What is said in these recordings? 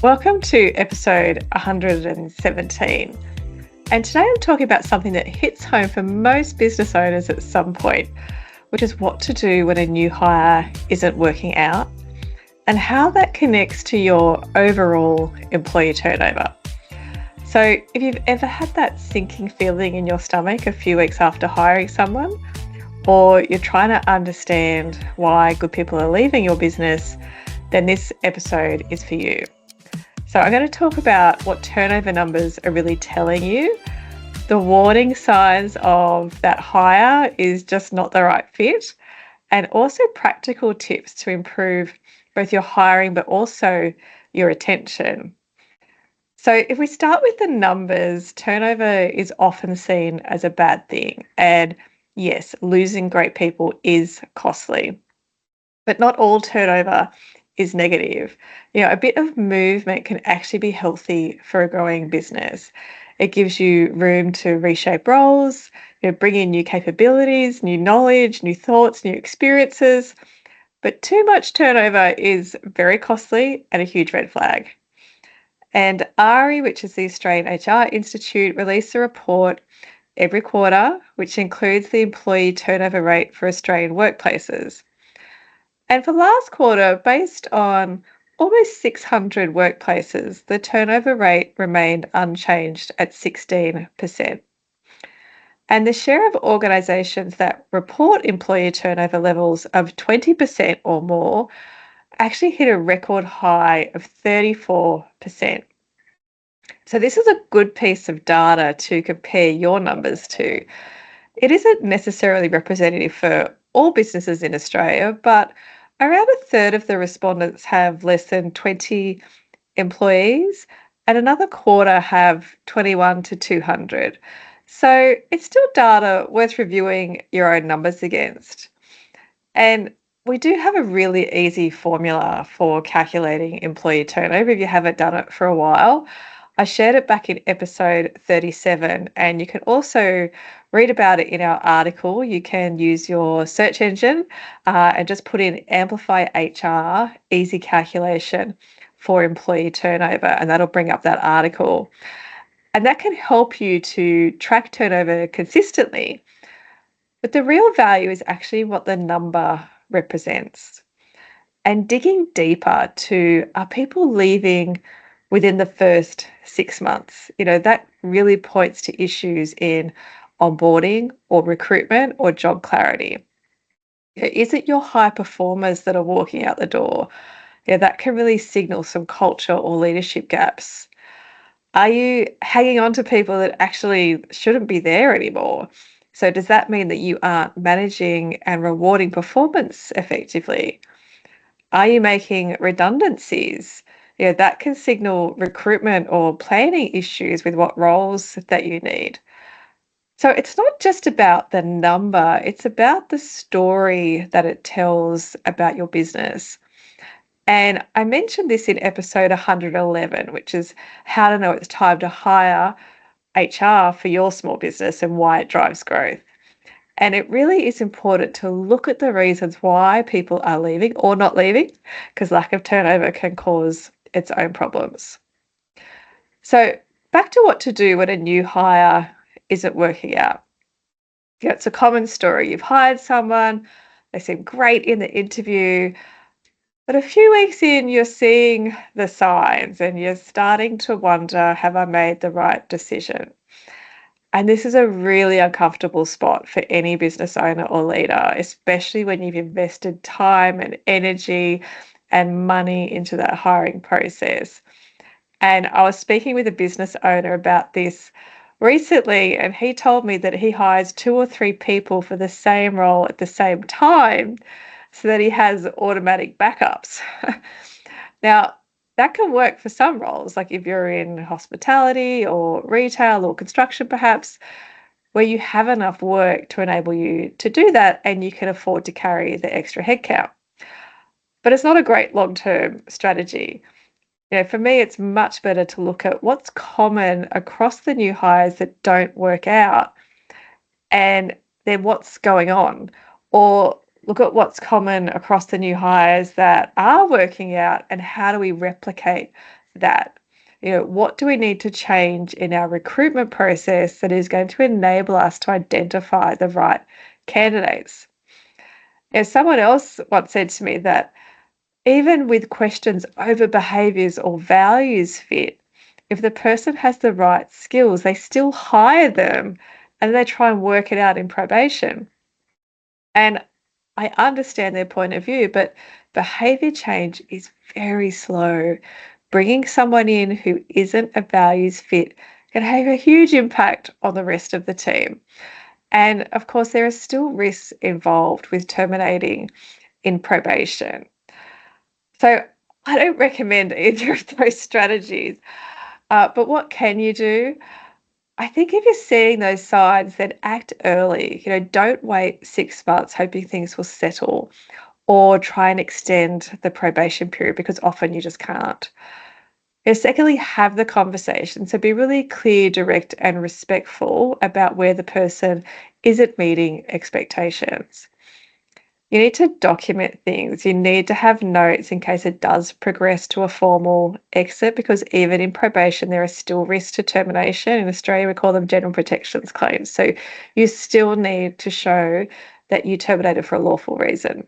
Welcome to episode 117. And today I'm talking about something that hits home for most business owners at some point, which is what to do when a new hire isn't working out and how that connects to your overall employee turnover. So if you've ever had that sinking feeling in your stomach a few weeks after hiring someone, or you're trying to understand why good people are leaving your business, then this episode is for you. So I'm going to talk about what turnover numbers are really telling you, the warning signs of that hire is just not the right fit, and also practical tips to improve both your hiring but also your retention. So if we start with the numbers, turnover is often seen as a bad thing. And yes, losing great people is costly, but not all turnover is negative. A bit of movement can actually be healthy for a growing business. It gives you room to reshape roles, bring in new capabilities, new knowledge, new thoughts, new experiences. But too much turnover is very costly and a huge red flag. And ARI, which is the Australian HR Institute, released a report every quarter, which includes the employee turnover rate for Australian workplaces. And for last quarter, based on almost 600 workplaces, the turnover rate remained unchanged at 16%. And the share of organisations that report employee turnover levels of 20% or more actually hit a record high of 34%. So this is a good piece of data to compare your numbers to. It isn't necessarily representative for all businesses in Australia, but around a third of the respondents have less than 20 employees, and another quarter have 21 to 200. So it's still data worth reviewing your own numbers against. And we do have a really easy formula for calculating employee turnover if you haven't done it for a while. I shared it back in episode 37, and you can also read about it in our article. You can use your search engine and just put in Amplify HR easy calculation for employee turnover, and that'll bring up that article. And that can help you to track turnover consistently. But the real value is actually what the number represents. And digging deeper to, are people leaving within the first 6 months? That really points to issues in onboarding or recruitment or job clarity. Is it your high performers that are walking out the door? That can really signal some culture or leadership gaps. Are you hanging on to people that actually shouldn't be there anymore? So does that mean that you aren't managing and rewarding performance effectively? Are you making redundancies? That can signal recruitment or planning issues with what roles that you need. So it's not just about the number, it's about the story that it tells about your business. And I mentioned this in episode 111, which is how to know it's time to hire HR for your small business and why it drives growth. And it really is important to look at the reasons why people are leaving or not leaving, because lack of turnover can cause its own problems. So back to what to do when a new hire isn't working out. It's a common story. You've hired someone, they seem great in the interview, but a few weeks in, you're seeing the signs and you're starting to wonder, have I made the right decision? And this is a really uncomfortable spot for any business owner or leader, especially when you've invested time and energy and money into that hiring process. And I was speaking with a business owner about this recently, and he told me that he hires 2 or 3 people for the same role at the same time so that he has automatic backups. Now, that can work for some roles, like if you're in hospitality or retail or construction, perhaps, where you have enough work to enable you to do that and you can afford to carry the extra headcount. But it's not a great long-term strategy. For me, it's much better to look at what's common across the new hires that don't work out and then what's going on, or look at what's common across the new hires that are working out and how do we replicate that. What do we need to change in our recruitment process that is going to enable us to identify the right candidates? Someone else once said to me that even with questions over behaviors or values fit, if the person has the right skills, they still hire them and they try and work it out in probation. And I understand their point of view, but behavior change is very slow. Bringing someone in who isn't a values fit can have a huge impact on the rest of the team. And of course, there are still risks involved with terminating in probation. So I don't recommend either of those strategies. But what can you do? I think if you're seeing those signs, then act early. Don't wait 6 months hoping things will settle or try and extend the probation period because often you just can't. Secondly, have the conversation. So be really clear, direct, and respectful about where the person isn't meeting expectations. You need to document things. You need to have notes in case it does progress to a formal exit, because even in probation, there are still risks to termination. In Australia, we call them general protections claims. So you still need to show that you terminated for a lawful reason,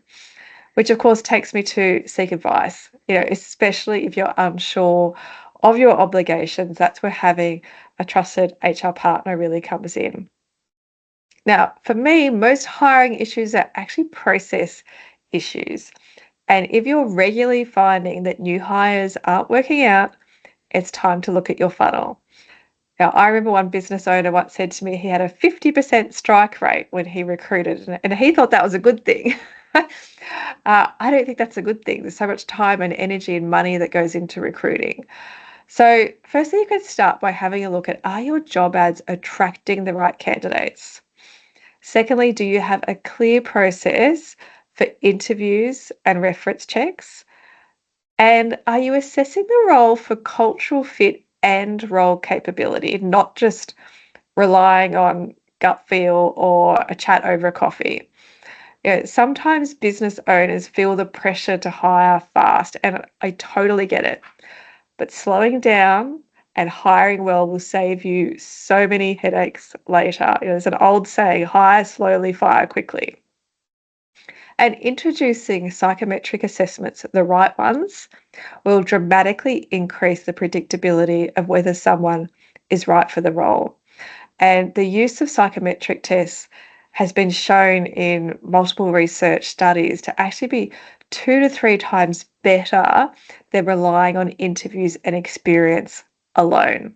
which of course takes me to seek advice, especially if you're unsure of your obligations. That's where having a trusted HR partner really comes in. Now, for me, most hiring issues are actually process issues. And if you're regularly finding that new hires aren't working out, it's time to look at your funnel. Now, I remember one business owner once said to me he had a 50% strike rate when he recruited, and he thought that was a good thing. I don't think that's a good thing. There's so much time and energy and money that goes into recruiting. So, firstly, you can start by having a look at, are your job ads attracting the right candidates? Secondly, do you have a clear process for interviews and reference checks? And are you assessing the role for cultural fit and role capability, not just relying on gut feel or a chat over a coffee? Sometimes business owners feel the pressure to hire fast, and I totally get it. But slowing down and hiring well will save you so many headaches later. There's an old saying, hire slowly, fire quickly. And introducing psychometric assessments, the right ones, will dramatically increase the predictability of whether someone is right for the role. And the use of psychometric tests has been shown in multiple research studies to actually be 2 to 3 times better than relying on interviews and experience alone.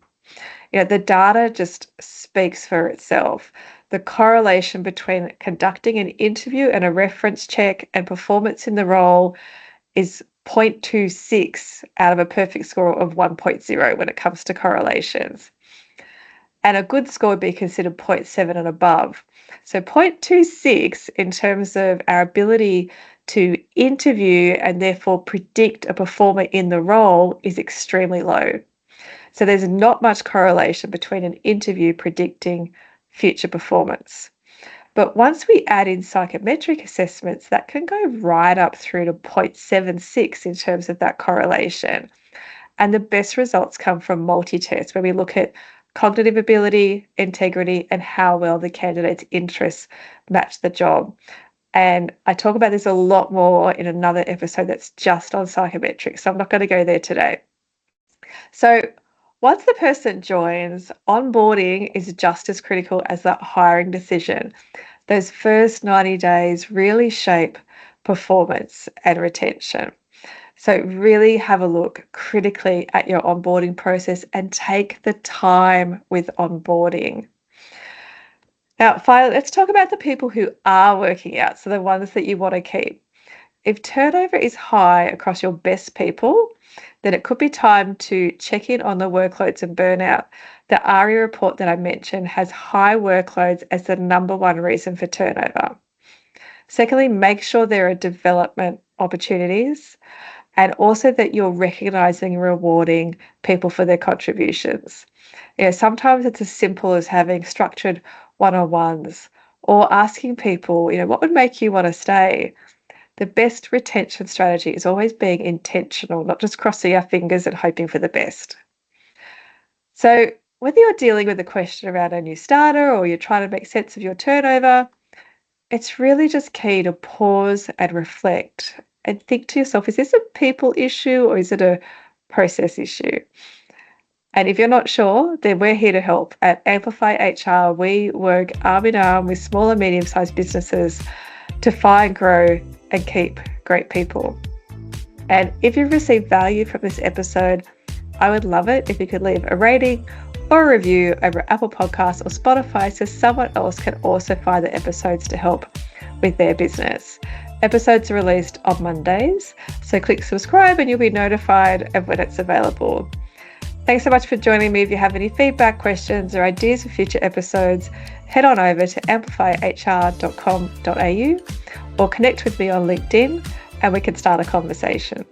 The data just speaks for itself. The correlation between conducting an interview and a reference check and performance in the role is 0.26 out of a perfect score of 1.0 when it comes to correlations. And a good score would be considered 0.7 and above. So 0.26 in terms of our ability to interview and therefore predict a performer in the role is extremely low. So there's not much correlation between an interview predicting future performance. But once we add in psychometric assessments, that can go right up through to 0.76 in terms of that correlation. And the best results come from multi-tests, where we look at cognitive ability, integrity, and how well the candidate's interests match the job. And I talk about this a lot more in another episode that's just on psychometrics, so I'm not going to go there today. So once the person joins, onboarding is just as critical as that hiring decision. Those first 90 days really shape performance and retention. So really have a look critically at your onboarding process and take the time with onboarding. Now, finally, let's talk about the people who are working out, so the ones that you want to keep. If turnover is high across your best people, then it could be time to check in on the workloads and burnout. The ARIA report that I mentioned has high workloads as the number one reason for turnover. Secondly, make sure there are development opportunities, and also that you're recognizing and rewarding people for their contributions. Sometimes it's as simple as having structured one-on-ones or asking people, what would make you want to stay? The best retention strategy is always being intentional, not just crossing our fingers and hoping for the best. So, whether you're dealing with a question around a new starter or you're trying to make sense of your turnover, it's really just key to pause and reflect and think to yourself, is this a people issue or is it a process issue? And if you're not sure, then we're here to help. At Amplify HR, we work arm in arm with small and medium-sized businesses to find, grow, and keep great people. And if you've received value from this episode, I would love it if you could leave a rating or a review over Apple Podcasts or Spotify so someone else can also find the episodes to help with their business. Episodes are released on Mondays, so click subscribe and you'll be notified of when it's available. Thanks so much for joining me. If you have any feedback, questions, or ideas for future episodes, head on over to amplifyhr.com.au or connect with me on LinkedIn and we can start a conversation.